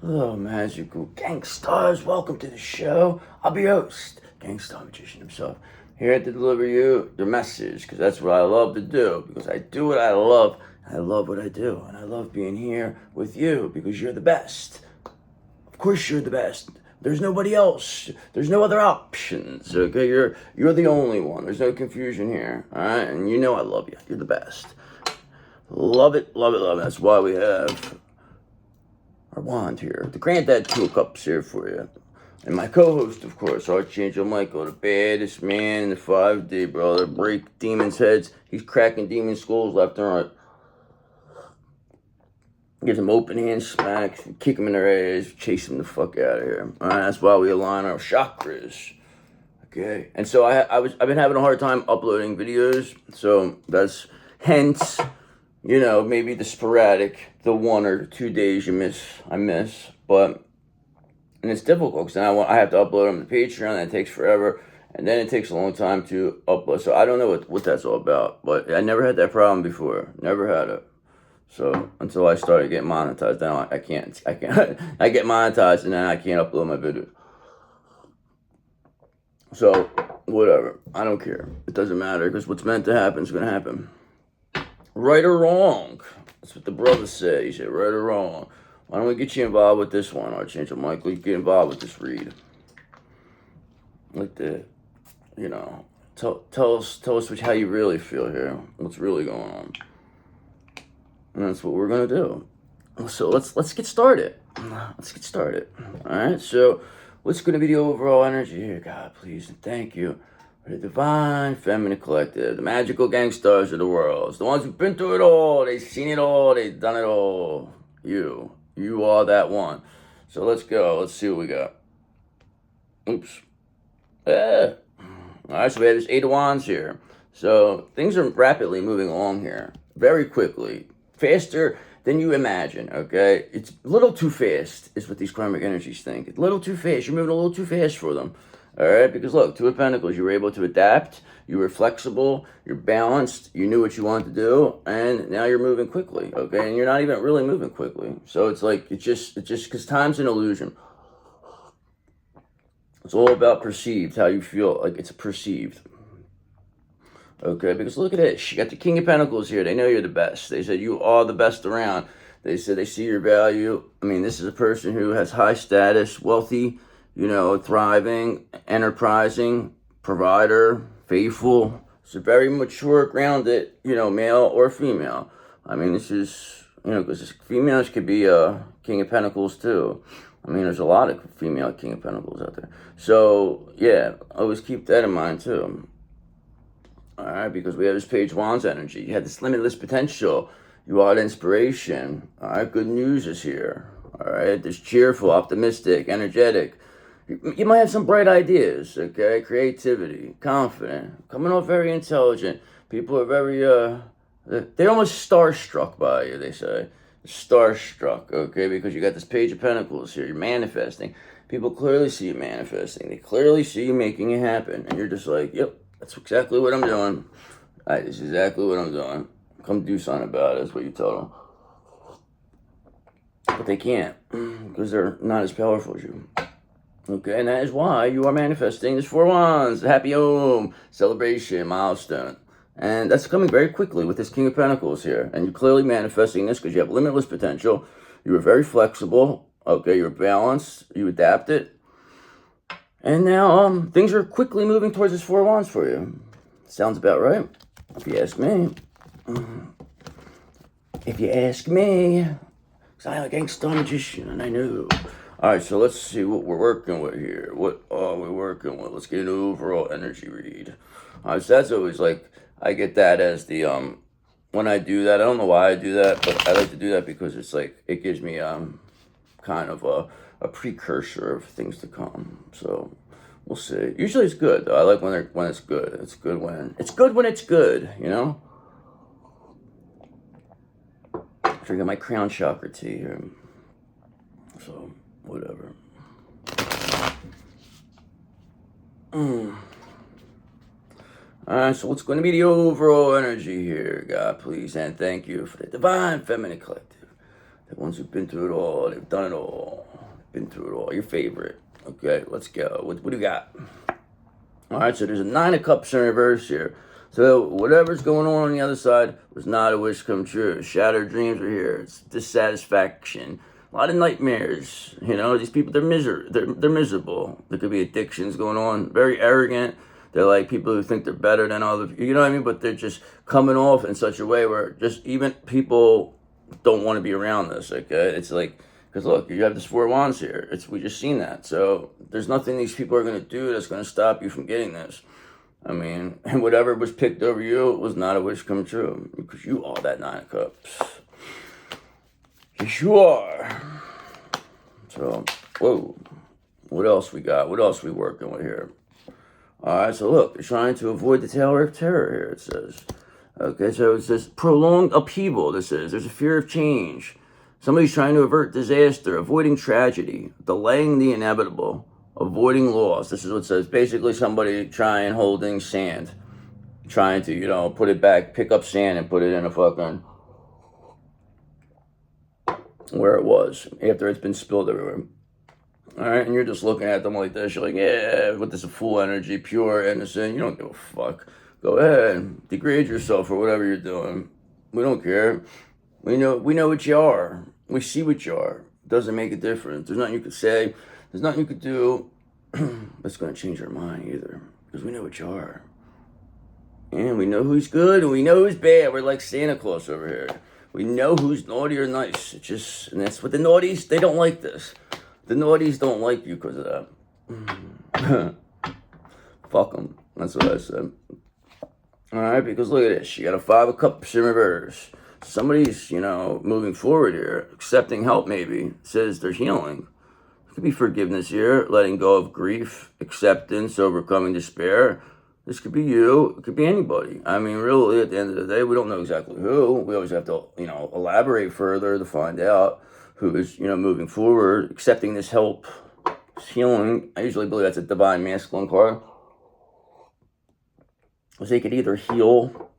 Hello, magical gangsters. Welcome to the show. I'll be your host, Gangsta Magician himself, here to deliver you the message, because that's what I love to do, because I do what I love, and I love what I do, and I love being here with you, because you're the best. Of course you're the best. There's nobody else. There's no other options, okay? You're the only one. There's no confusion here, all right? And you know I love you. You're the best. Love it, love it, love it. That's why we have our wand here. The Granddad Two Cups here for you. And my co-host, of course, Archangel Michael, the baddest man in the 5D, brother. Break demons' heads. He's cracking demon skulls left and right. Gives them open hand smacks, kick them in their ass, chase them the fuck out of here. All right, that's why we align our chakras. Okay, and so I've been having a hard time uploading videos, so that's hence, maybe the sporadic, the 1 or 2 days I miss, but, and it's difficult because then I have to upload them to Patreon, and it takes forever, and then it takes a long time to upload, so I don't know what that's all about, but I never had that problem before, never had it. So until I started getting monetized, now I can't, I get monetized and then I can't upload my video. So, whatever, I don't care, it doesn't matter, because what's meant to happen is going to happen. Right or wrong, that's what the brother said. He said, right or wrong. Why don't we get you involved with this one, Archangel Michael? You get involved with this read. Like tell us how you really feel here. What's really going on. And that's what we're gonna do. So let's get started. Let's get started. All right. So what's gonna be the overall energy here? God, please and thank you. The divine feminine collective, the magical gangsters of the world, the ones who've been through it all, they've seen it all, they've done it all. You are that one. So let's go. Let's see what we got. Oops. Yeah. All right. So we have this 8 of Wands here. So things are rapidly moving along here, very quickly, faster than you imagine. Okay, it's a little too fast, is what these karmic energies think. It's a little too fast. You're moving a little too fast for them. All right, because look, 2 of Pentacles, you were able to adapt, you were flexible, you're balanced, you knew what you wanted to do, and now you're moving quickly, okay? And you're not even really moving quickly. So it's like, it's just because time's an illusion. It's all about perceived, how you feel, like it's perceived. Okay, because look at this, you got the King of Pentacles here, they know you're the best. They said you are the best around. They said they see your value. I mean, this is a person who has high status, wealthy, thriving, enterprising, provider, faithful. It's a very mature, grounded, male or female. I mean, this is, because females could be King of Pentacles too. I mean, there's a lot of female King of Pentacles out there. So, yeah, always keep that in mind too. All right, because we have this Page of Wands energy. You have this limitless potential. You are the inspiration. All right, good news is here. All right, this cheerful, optimistic, energetic. You might have some bright ideas, okay? Creativity, confident, coming off very intelligent. People are very, they're almost starstruck by you, they say. Starstruck, okay? Because you got this Page of Pentacles here. You're manifesting. People clearly see you manifesting. They clearly see you making it happen. And you're just like, yep, that's exactly what I'm doing. This is exactly what I'm doing. Come do something about it, is what you tell them. But they can't, because they're not as powerful as you. Okay, and that is why you are manifesting this 4 Wands, happy home, celebration, milestone. And that's coming very quickly with this King of Pentacles here. And you're clearly manifesting this because you have limitless potential. You were very flexible. Okay, you're balanced. You adapted. And now things are quickly moving towards this 4 Wands for you. Sounds about right, if you ask me. If you ask me. Because I'm a gangsta magician, and I know. All right, so let's see what we're working with here. What are we working with? Let's get an overall energy read. All right, so that's always like, I get that as the, when I do that, I don't know why I do that, but I like to do that because it's like, it gives me kind of a precursor of things to come. So we'll see. Usually it's good, though. I like when it's good. It's good when it's good, Drinking my crown chakra tea here. So, whatever. Alright, so what's going to be the overall energy here? God, please, and thank you for the divine feminine collective. The ones who've been through it all, they've done it all. Been through it all. Your favorite. Okay, let's go. What do you got? All right, so there's a 9 of Cups in reverse here. So whatever's going on the other side was not a wish come true. Shattered dreams are here. It's dissatisfaction. A lot of nightmares. You know, these people, they're miserable. There could be addictions going on. Very arrogant. They're like people who think they're better than other, you know what I mean? But they're just coming off in such a way where just even people don't want to be around this, okay? It's like, because look, you have this 4 of Wands here. We just seen that. So there's nothing these people are going to do that's going to stop you from getting this. I mean, and whatever was picked over you was not a wish come true, because you are that 9 of Cups. Yes, you are. So, whoa. What else we got? What else we working with here? All right, so look, you're trying to avoid the Tower of Terror here, it says. Okay, so it says prolonged upheaval, this is. There's a fear of change. Somebody's trying to avert disaster, avoiding tragedy, delaying the inevitable, avoiding loss. This is what it says. Basically, somebody holding sand, trying to, put it back, pick up sand and put it in a fucking, where it was, after it's been spilled everywhere. All right, and you're just looking at them like this. You're like, yeah, with this full energy, pure, innocent. You don't give a fuck. Go ahead, degrade yourself for whatever you're doing. We don't care. We know what you are. We see what you are. It doesn't make a difference. There's nothing you could say. There's nothing you could do that's going to change our mind either, because we know what you are. And we know who's good and we know who's bad. We're like Santa Claus over here. We know who's naughty or nice. And that's what the naughties, they don't like this. The naughties don't like you because of that. Fuck them. That's what I said. Alright, because look at this. You got a 5 of Cups in reverse. Somebody's, moving forward here. Accepting help, maybe. It says they're healing. It could be forgiveness here. Letting go of grief. Acceptance. Overcoming despair. This could be you. It could be anybody. I mean, really, at the end of the day, we don't know exactly who. We always have to, elaborate further to find out who is, moving forward, accepting this help, healing. I usually believe that's a divine masculine card. So they could either heal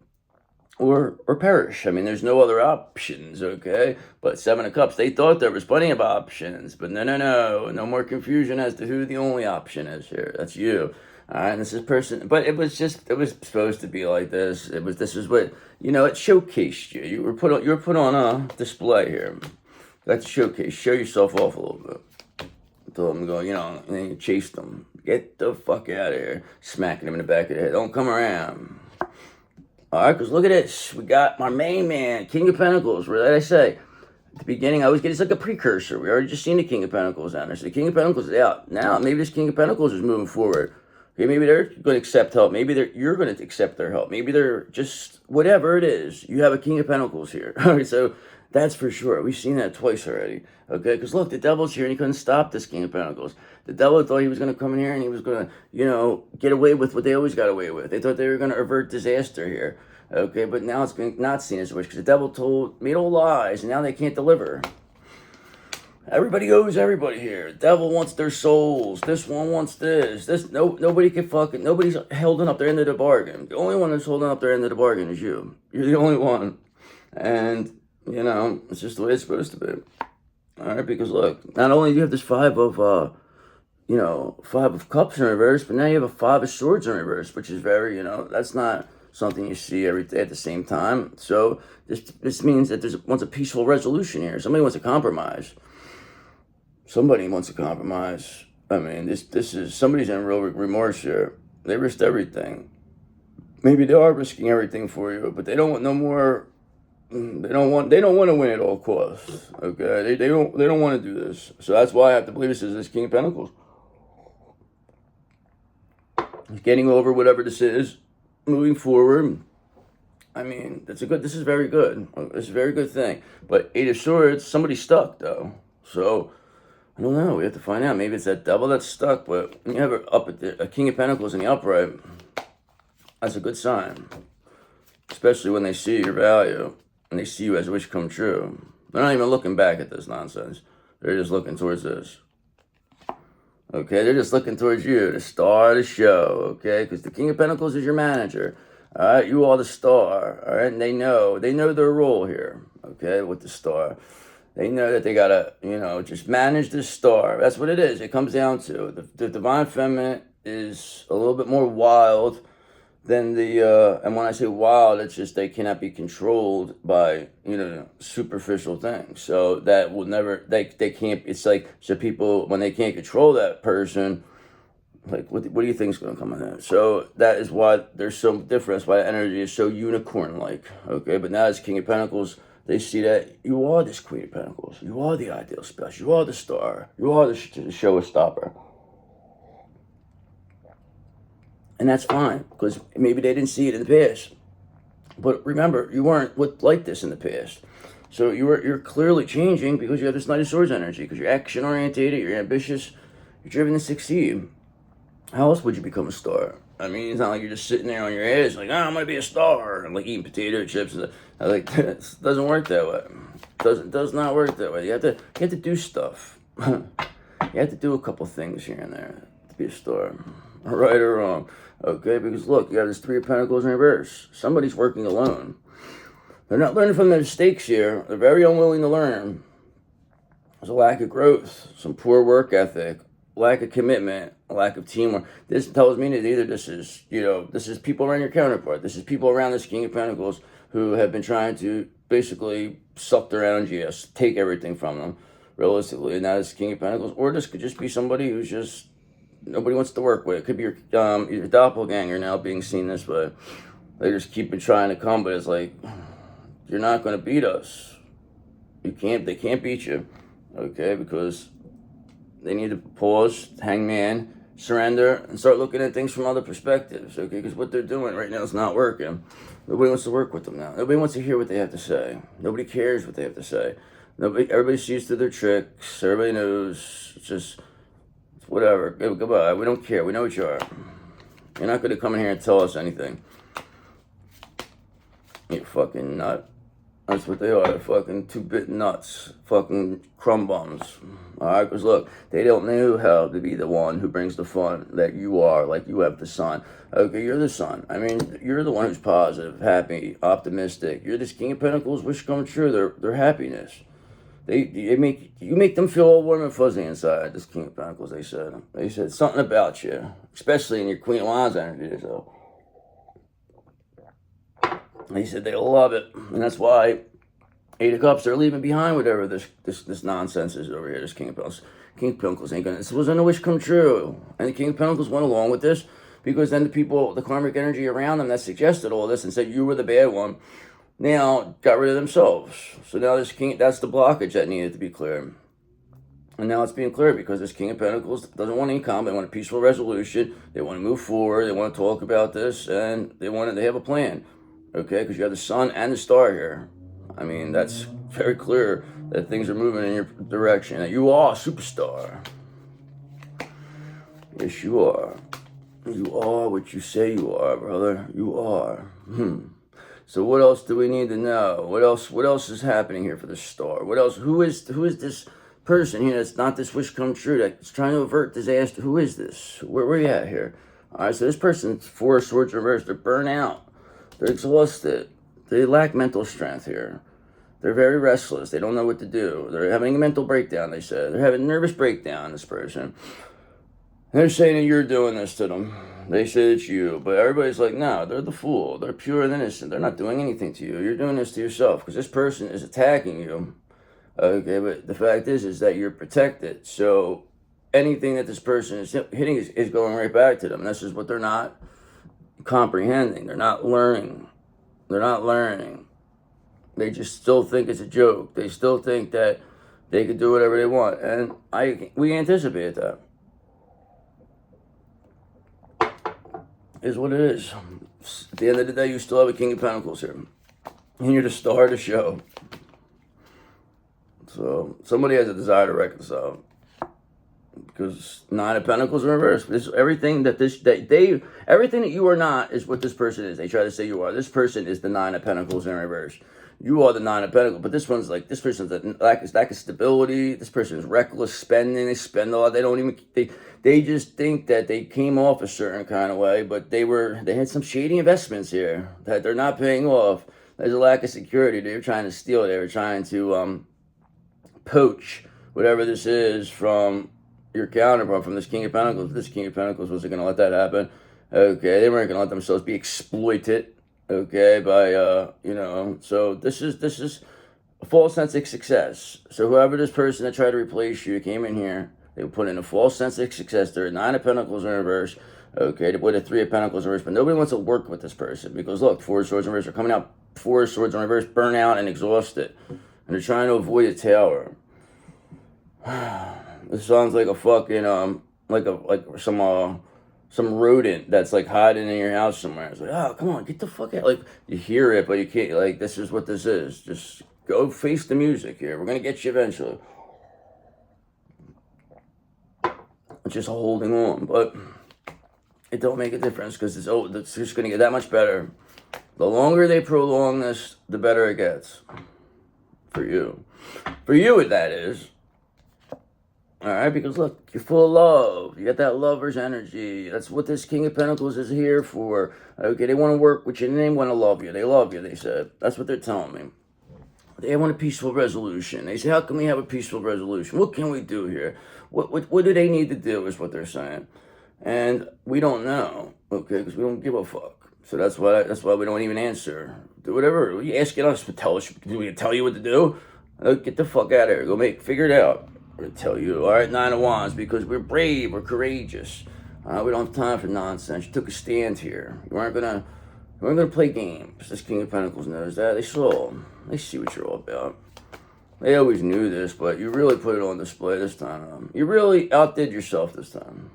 or perish. I mean, there's no other options, okay? But 7 of Cups, they thought there was plenty of options, but no. No more confusion as to who the only option is here. That's you. All right, and this is person, but it was supposed to be like this. This is what, it showcased you. You were put on a display here. That's showcase. Show yourself off a little bit. Until I'm going, and then you chase them. Get the fuck out of here. Smacking them in the back of the head. Don't come around. Alright, because look at this. We got my main man, King of Pentacles. What did I say? At the beginning, I always get it's like a precursor. We already just seen the King of Pentacles down there. So the King of Pentacles is out. Now, maybe this King of Pentacles is moving forward. Okay, maybe they're going to accept help. Maybe you're going to accept their help. Maybe they're just, whatever it is. You have a King of Pentacles here. Alright, so that's for sure. We've seen that twice already. Okay, because look, the devil's here and he couldn't stop this King of Pentacles. The devil thought he was going to come in here and he was going to, get away with what they always got away with. They thought they were going to avert disaster here. Okay, but now it's been not seen as a wish because the devil made all lies and now they can't deliver. Everybody owes everybody here. The devil wants their souls. This one wants this. Nobody can nobody's holding up their end of the bargain. The only one that's holding up their end of the bargain is you. You're the only one. And, it's just the way it's supposed to be. All right, because look, not only do you have this 5 of 5 of Cups in reverse, but now you have a 5 of Swords in reverse, which is very, that's not something you see every day at the same time. So this means that wants a peaceful resolution here. Somebody wants to compromise. Somebody wants to compromise. I mean, this is somebody's in real remorse here. They risked everything. Maybe they are risking everything for you, but they don't want no more. They don't want to win at all costs. Okay, they don't want to do this. So that's why I have to believe this is this King of Pentacles. He's getting over whatever this is, moving forward. I mean, this is very good. It's a very good thing. But 8 of Swords, somebody's stuck though. So I don't know. We have to find out. Maybe it's that devil that's stuck. But when you have a King of Pentacles in the upright, that's a good sign. Especially when they see your value and they see you as a wish come true. They're not even looking back at this nonsense. They're just looking towards this. Okay, they're just looking towards you, the star of the show, okay? Because the King of Pentacles is your manager, all right? You are the star, all right? And they know their role here, okay, with the star. They know that they gotta, just manage this star. That's what it is. It comes down to the divine feminine is a little bit more wild than and when I say wild, it's just they cannot be controlled by, superficial things. So that will never, they can't, it's like, so people, when they can't control that person, like, what do you think is going to come in there? So that is why there's so difference, why the energy is so unicorn-like, okay? But now as King of Pentacles, they see that you are this Queen of Pentacles. You are the ideal spouse. You are the star. You are the showstopper. And that's fine, because maybe they didn't see it in the past. But remember, you weren't like this in the past. So you're clearly changing because you have this Knight of Swords energy, because you're action-orientated, you're ambitious, you're driven to succeed. How else would you become a star? I mean, it's not like you're just sitting there on your ass like, I'm going to be a star, and like eating potato chips. Like, it doesn't work that way. Does not work that way. You have to do stuff. You have to do a couple things here and there to be a star. Right or wrong. Okay, because look, you have this Three of Pentacles in reverse. Somebody's working alone. They're not learning from their mistakes here. They're very unwilling to learn. There's a lack of growth, some poor work ethic, lack of commitment, lack of teamwork. This tells me that either this is people around your counterpart. This is people around this King of Pentacles who have been trying to basically suck their energy, take everything from them, realistically. And now this King of Pentacles. Or this could just be somebody who's just nobody wants to work with. It could be your doppelganger now being seen this way. They just keep trying to come, but it's like, you're not going to beat us. They can't beat you, okay? Because they need to pause, hangman, surrender, and start looking at things from other perspectives, okay? Because what they're doing right now is not working. Nobody wants to work with them now. Nobody wants to hear what they have to say. Nobody cares what they have to say. Everybody sees through their tricks. Everybody knows. It's just whatever. Goodbye. We don't care. We know what you are. You're not going to come in here and tell us anything. You fucking nut. That's what they are. They're fucking two-bit nuts. Fucking crumb bums. Alright? Because look, they don't know how to be the one who brings the fun that you are. Like you have the sun. Okay, you're the sun. I mean, you're the one who's positive, happy, optimistic. You're this King of Pentacles. Wish come true. Their happiness. You make them feel all warm and fuzzy inside. This King of Pentacles, they said something about you, especially in your Queen of Wands energy. So they said they love it, and that's why Eight of Cups, they're leaving behind whatever this nonsense is over here. This King of Pentacles, ain't gonna. This wasn't a wish come true, and the King of Pentacles went along with this because then the karmic energy around them that suggested all this and said you were the bad one, now got rid of themselves. So now that's the blockage that needed to be cleared. And now it's being cleared because this King of Pentacles doesn't want any comment. They want a peaceful resolution. They want to move forward. They want to talk about this, and they have a plan. Okay, because you have the sun and the star here. I mean, that's very clear that things are moving in your direction. That you are a superstar. Yes, you are. You are what you say you are, brother. You are. So what else do we need to know? What else is happening here for the star? What else? Who is this person here that's not this wish come true, that's trying to avert disaster? Who is this? Where are you at here? All right, so this person's Four of Swords reversed. They're burnt out. They're exhausted. They lack mental strength here. They're very restless. They don't know what to do. They're having a mental breakdown, they said. They're having a nervous breakdown, this person. They're saying that you're doing this to them. They say it's you. But everybody's like, no, they're the fool. They're pure and innocent. They're not doing anything to you. You're doing this to yourself because this person is attacking you. Okay, but the fact is that you're protected. So anything that this person is hitting is going right back to them. This is what they're not comprehending. They're not learning. They just still think it's a joke. They still think that they could do whatever they want. And we anticipate that. Is what it is. At the end of the day, you still have a King of Pentacles here. And you're the star of the show. So somebody has a desire to reconcile. Because Nine of Pentacles in reverse. Everything that you are not is what this person is. They try to say you are. This person is the Nine of Pentacles in reverse. You are the Nine of Pentacles, but this person's lack of stability. This person is reckless spending. They spend a lot. They just think that they came off a certain kind of way, but they had some shady investments here that they're not paying off. There's a lack of security. They were trying to steal. They were trying to poach whatever this is from your counterpart, from this King of Pentacles. This King of Pentacles wasn't going to let that happen. Okay, they weren't going to let themselves be exploited. Okay, by so this is a false sense of success. So whoever this person that tried to replace you came in here, they would put in a false sense of success. They're 9 of Pentacles in reverse. Okay, they put a 3 of Pentacles in reverse, but nobody wants to work with this person because look, 4 of Swords in reverse are coming out. 4 of Swords in reverse, burnt out and exhausted, and they're trying to avoid a tower. This sounds like a fucking like some rodent that's like hiding in your house somewhere. It's like, oh, come on, get the fuck out. Like, you hear it, but you can't. Like, this is what this is. Just go face the music here. We're gonna get you eventually. It's just holding on, but it don't make a difference because it's just gonna get that much better. The longer they prolong this, the better it gets for you. For you, that is. All right, because look, you're full of love. You got that lover's energy. That's what this King of Pentacles is here for. Okay, they want to work with you and they want to love you. They love you, they said. That's what they're telling me. They want a peaceful resolution. They say, how can we have a peaceful resolution? What can we do here? What do they need to do is what they're saying. And we don't know, okay, because we don't give a fuck. So that's why we don't even answer. Do whatever. You asking us to tell us. Do we tell you what to do? Get the fuck out of here. Go figure it out. We're going to tell you, all right, 9 of Wands, because we're brave, we're courageous. We don't have time for nonsense. You took a stand here. You weren't gonna play games. This King of Pentacles knows that. They see what you're all about. They always knew this, but you really put it on display this time. You really outdid yourself this time.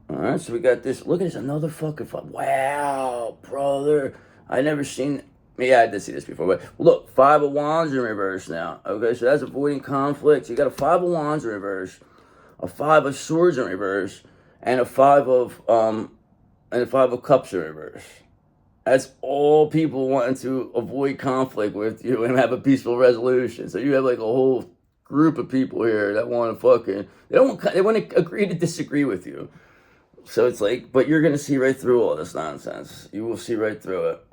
All right, so we got this. Look at this, another fucking fight. Wow, brother. I never seen. Yeah, I did see this before, but look, 5 of Wands in reverse now. Okay, so that's avoiding conflict. So you got a 5 of Wands in reverse, a 5 of Swords in reverse, and a 5 of Cups in reverse. That's all people wanting to avoid conflict with you and have a peaceful resolution. So you have like a whole group of people here that want to they want to agree to disagree with you. So it's like, but you're gonna see right through all this nonsense. You will see right through it.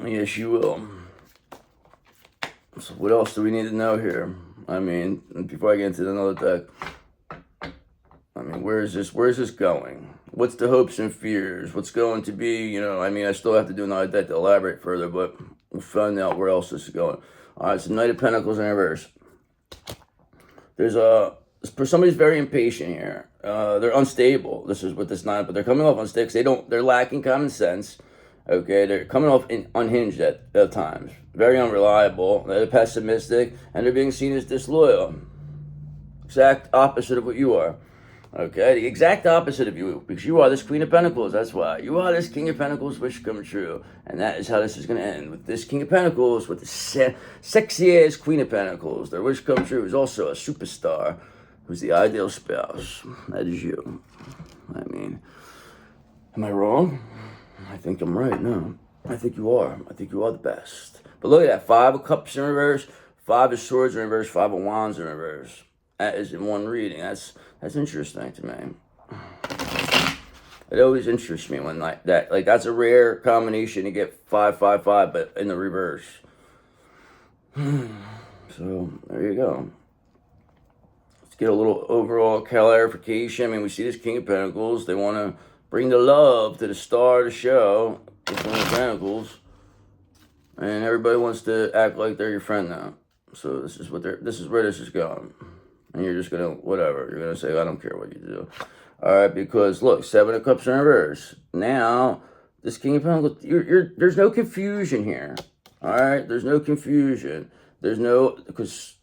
Yes, you will. So what else do we need to know here? I mean, before I get into another deck, I mean, where is this going? What's the hopes and fears? What's going to be, I mean, I still have to do another deck to elaborate further, but we'll find out where else this is going. All right, so Knight of Pentacles in reverse. Somebody's very impatient here. They're unstable. This is what this Knight, but they're coming off unstable. They're lacking common sense. Okay, they're coming off unhinged at times. Very unreliable. They're pessimistic, and they're being seen as disloyal. Exact opposite of what you are. Okay, the exact opposite of you, because you are this Queen of Pentacles. That's why you are this King of Pentacles, wish come true, and that is how this is going to end with this King of Pentacles, with the sexy ass Queen of Pentacles. Their wish come true is also a superstar, who's the ideal spouse. That is you. I mean, am I wrong? I think I'm right. No, I think you are. I think you are the best. But look at that. 5 of Cups in reverse, 5 of Swords in reverse, 5 of Wands in reverse. That is in one reading. That's interesting to me. It always interests me when that's a rare combination to get 5, 5, 5, but in the reverse. So there you go. Let's get a little overall clarification. I mean, we see this King of Pentacles. They want to bring the love to the star of the show, the Queen of Pentacles, and everybody wants to act like they're your friend now. So this is where this is going, and you're just gonna whatever. You're gonna say, I don't care what you do. All right, because look, 7 of Cups in reverse. Now this King of Pentacles, there's no confusion here. All right, there's no confusion. Because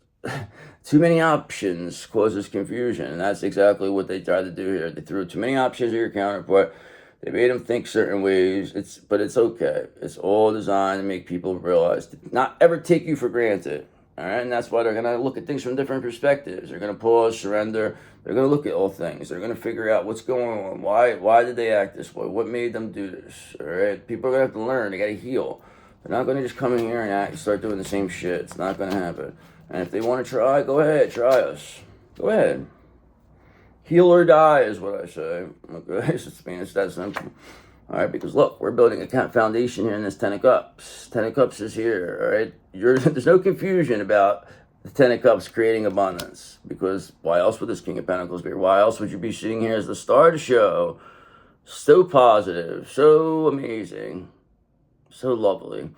too many options causes confusion, and that's exactly what they tried to do here. They threw too many options at your counterpart. They made them think certain ways. But it's okay. It's all designed to make people realize to not ever take you for granted. All right, and that's why they're gonna look at things from different perspectives. They're gonna pause, surrender. They're gonna look at all things. They're gonna figure out what's going on. Why did they act this way? What made them do this? All right, people are gonna have to learn. They gotta heal. They're not gonna just come in here and start doing the same shit. It's not gonna happen. And if they want to try, go ahead, try us. Go ahead. Heal or die is what I say. Okay, it's that simple. All right, because look, we're building a foundation here in this Ten of Cups. Ten of Cups is here, all right? There's no confusion about the Ten of Cups creating abundance, because why else would this King of Pentacles be here? Why else would you be sitting here as the star of the show? So positive, so amazing, so lovely.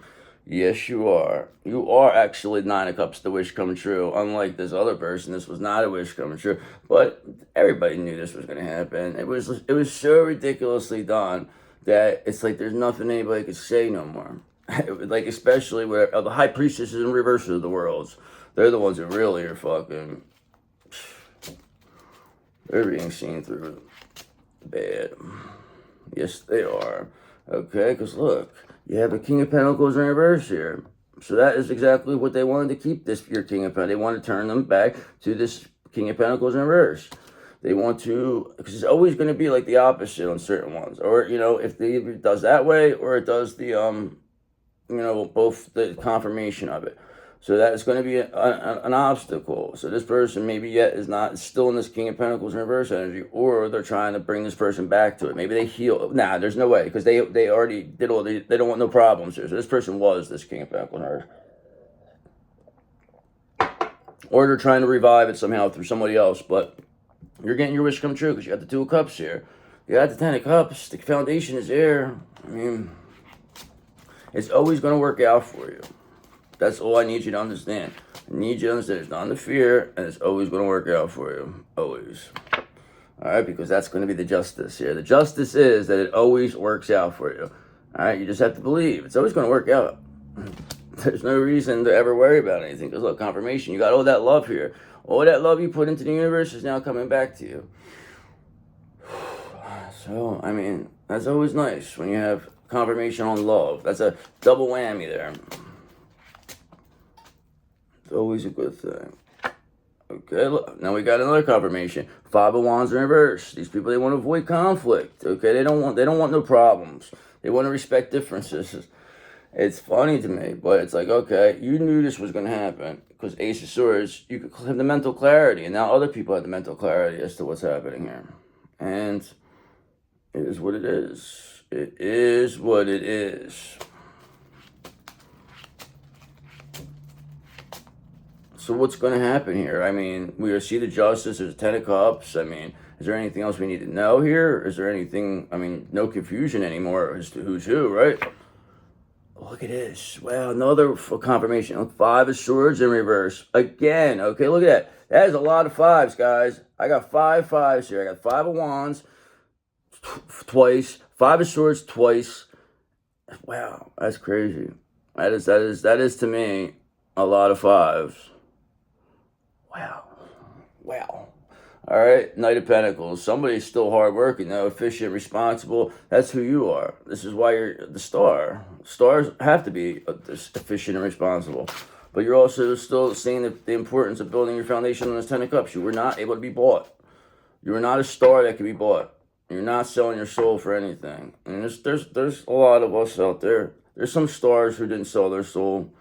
Yes, you are. You are actually Nine of Cups, the wish come true. Unlike this other person, this was not a wish come true. But everybody knew this was going to happen. It was so ridiculously done that it's like there's nothing anybody could say no more. Like, especially where the high priestesses and reverses of the worlds, they're the ones that really are fucking, they're being seen through bad. Yes, they are. Okay, because look, you have a King of Pentacles in reverse here. So that is exactly what they wanted to keep this, your King of Pentacles. They want to turn them back to this King of Pentacles in reverse. They want to, because it's always going to be like the opposite on certain ones. Or, you know, if it does that way, or it does the, you know, both the confirmation of it. So that is going to be an obstacle. So this person maybe yet is not still in this King of Pentacles in reverse energy, or they're trying to bring this person back to it. Maybe they heal. Nah, there's no way, because they already did all, they don't want no problems here. So this person was this King of Pentacles in reverse. Or they're trying to revive it somehow through somebody else, but you're getting your wish come true, because you got the Two of Cups here. You got the Ten of Cups. The foundation is there. I mean, it's always going to work out for you. That's all I need you to understand. I need you to understand it's not the fear, and it's always going to work out for you. Always. All right, because that's going to be the justice here. The justice is that it always works out for you. All right, you just have to believe. It's always going to work out. There's no reason to ever worry about anything, because look, confirmation. You got all that love here. All that love you put into the universe is now coming back to you. So, I mean, that's always nice when you have confirmation on love. That's a double whammy there. It's always a good thing. Okay, look, now we got another confirmation. Five of Wands in reverse. These people, they want to avoid conflict. Okay, they don't want no problems. They want to respect differences. It's funny to me, but it's like, okay, you knew this was going to happen, because Ace of Swords, you could have the mental clarity, and now other people have the mental clarity as to what's happening here. And it is what it is. It is what it is. So what's going to happen here? I mean, we see the justice. There's a Ten of Cups. I mean, is there anything else we need to know here? Is there anything, I mean, no confusion anymore as to who's who, right? Look at this. Wow, another confirmation. Five of Swords in reverse. Again, okay, look at that. That is a lot of fives, guys. I got 5 fives here. I got Five of Wands twice. Five of Swords twice. Wow, that's crazy. That is to me a lot of fives. Wow. Wow. All right, Knight of Pentacles. Somebody's still hardworking, though, efficient, responsible. That's who you are. This is why you're the star. Stars have to be efficient and responsible. But you're also still seeing the importance of building your foundation on this Ten of Cups. You were not able to be bought. You are not a star that can be bought. You're not selling your soul for anything. And there's a lot of us out there. There's some stars who didn't sell their soul.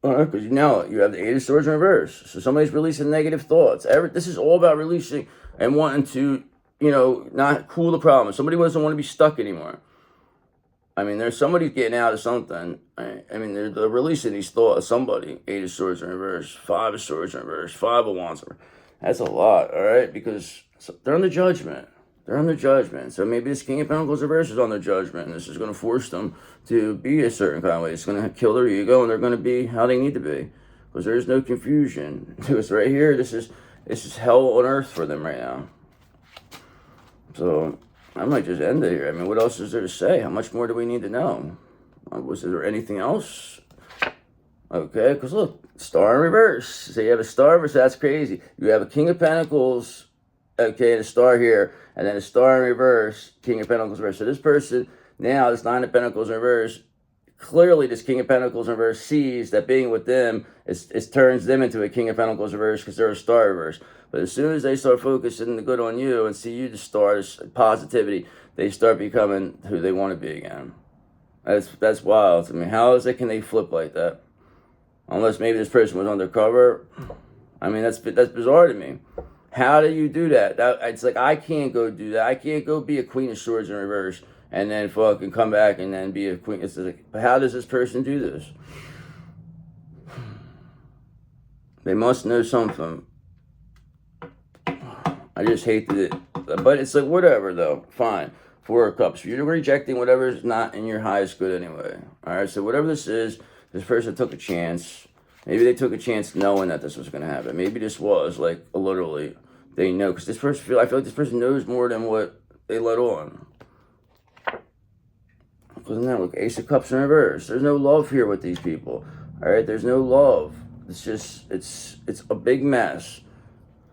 Because you know you have the Eight of Swords in reverse. So somebody's releasing negative thoughts. This is all about releasing and wanting to, you know, not cool the problem. Somebody doesn't want to be stuck anymore. I mean, there's somebody getting out of something. I mean, they're releasing these thoughts. Somebody, Eight of Swords in reverse, Five of Swords in reverse, Five of Wands in reverse. That's a lot, all right? Because they're under judgment. They're under judgment. So maybe this King of Pentacles reverse is under judgment, and this is going to force them to be a certain kind of way. It's going to kill their ego, and they're going to be how they need to be. Because there is no confusion. Because right here, this is hell on earth for them right now. So I might just end it here. I mean, what else is there to say? How much more do we need to know? Was there anything else? Okay, because look, star in reverse. So you have a star reverse, that's crazy. You have a King of Pentacles, okay, and a star here, and then a star in reverse, King of Pentacles reverse. So this person, now this Nine of Pentacles in reverse, clearly this King of Pentacles in reverse sees that being with them, it turns them into a King of Pentacles reverse because they're a star reverse. But as soon as they start focusing the good on you and see you the star, this positivity, they start becoming who they want to be again. That's wild. I mean, can they flip like that? Unless maybe this person was undercover. I mean, that's bizarre to me. How do you do that? It's like, I can't go do that. I can't go be a Queen of Swords in reverse and then fucking come back and then be a queen. It's like, but how does this person do this? They must know something. I just hate it. But it's like, whatever, though. Fine. Four of Cups. You're rejecting whatever is not in your highest good anyway. All right, so whatever this is, this person took a chance. Maybe they took a chance knowing that this was going to happen. Maybe this was, like, literally, they know. Because this person, I feel like this person knows more than what they let on. Because now, look, Ace of Cups in reverse. There's no love here with these people. All right, there's no love. It's just, it's a big mess.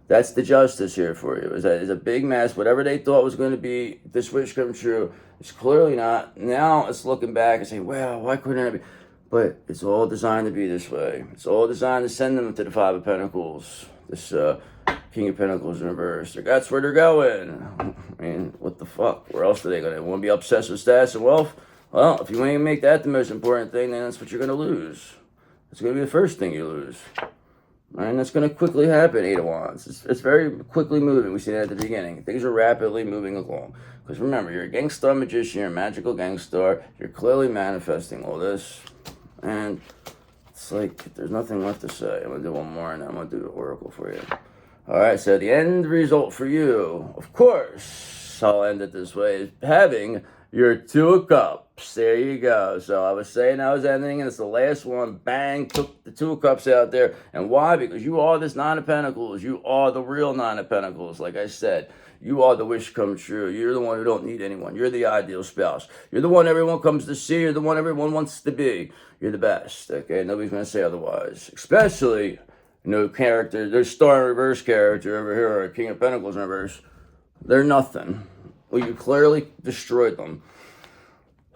That's the justice here for you. Is that it's a big mess. Whatever they thought was going to be this wish come true, it's clearly not. Now it's looking back and saying, well, why couldn't it be? But it's all designed to be this way. It's all designed to send them to the Five of Pentacles. This King of Pentacles in reverse. That's where they're going. I mean, what the fuck? Where else are they going to want to be obsessed with status and wealth? Well, if you ain't make that the most important thing, then that's what you're going to lose. It's going to be the first thing you lose. And that's going to quickly happen, Eight of Wands. It's very quickly moving. We see that at the beginning. Things are rapidly moving along. Because remember, you're a gangster magician, you're a magical gangster. You're clearly manifesting all this. And it's like, there's nothing left to say. I'm going to do one more, and then I'm going to do the oracle for you. All right, so the end result for you, of course, I'll end it this way, is having your Two of Cups. There you go. So I was saying I was ending, and it's the last one. Bang, took the Two of Cups out there. And why? Because you are this Nine of Pentacles. You are the real Nine of Pentacles. Like I said, you are the wish come true. You're the one who don't need anyone. You're the ideal spouse. You're the one everyone comes to see. You're the one everyone wants to be. You're the best, okay? Nobody's going to say otherwise. Especially, character. There's Star in reverse character over here, or King of Pentacles in reverse. They're nothing. Well, you clearly destroyed them.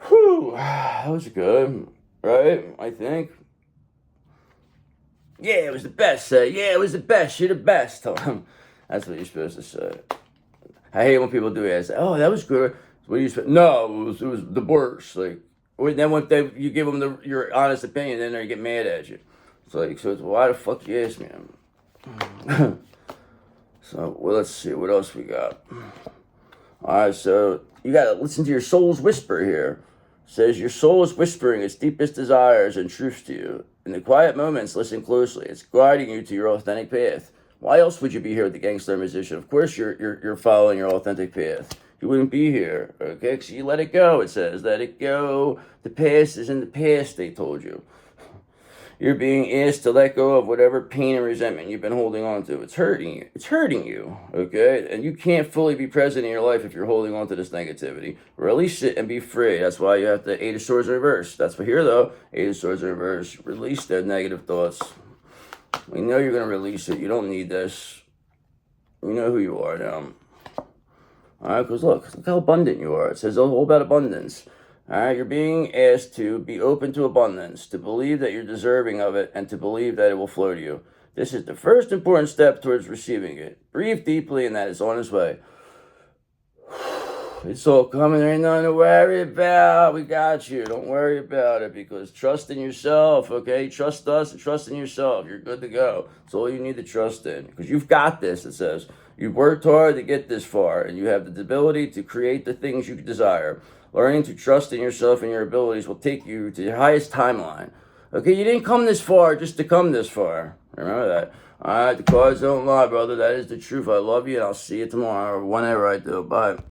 Whew, that was good, right? I think. Yeah, it was the best. Yeah, it was the best. You're the best. That's what you're supposed to say. I hate when people do that. I say, oh, that was good. What are you supposed? No, it was the worst. Like, then when you give them your honest opinion, then they get mad at you. It's like, so it's, why the fuck you ask me? So, well, let's see what else we got. All right, so you got to listen to your soul's whisper here. It says your soul is whispering its deepest desires and truths to you. In the quiet moments, listen closely. It's guiding you to your authentic path. Why else would you be here with the gangster musician? Of course, you're following your authentic path. You wouldn't be here, okay? Because you let it go. It says, let it go. The past is in the past. They told you. You're being asked to let go of whatever pain and resentment you've been holding on to. It's hurting you. It's hurting you, okay? And you can't fully be present in your life if you're holding on to this negativity. Release it and be free. That's why you have the Eight of Swords in reverse. That's for here, though. Eight of Swords in reverse. Release their negative thoughts. We know you're going to release it. You don't need this. You know who you are now. All right, because look how abundant you are. It says all about abundance. All right, you're being asked to be open to abundance, to believe that you're deserving of it, and to believe that it will flow to you. This is the first important step towards receiving it. Breathe deeply, and that is on its way. It's all coming. There ain't nothing to worry about. We got you. Don't worry about it, because trust in yourself, okay? Trust us and trust in yourself. You're good to go. It's all you need to trust in, because you've got this, it says. You've worked hard to get this far, and you have the ability to create the things you desire. Learning to trust in yourself and your abilities will take you to your highest timeline. Okay, you didn't come this far just to come this far. Remember that. All right, the cards don't lie, brother. That is the truth. I love you, and I'll see you tomorrow or whenever I do. Bye.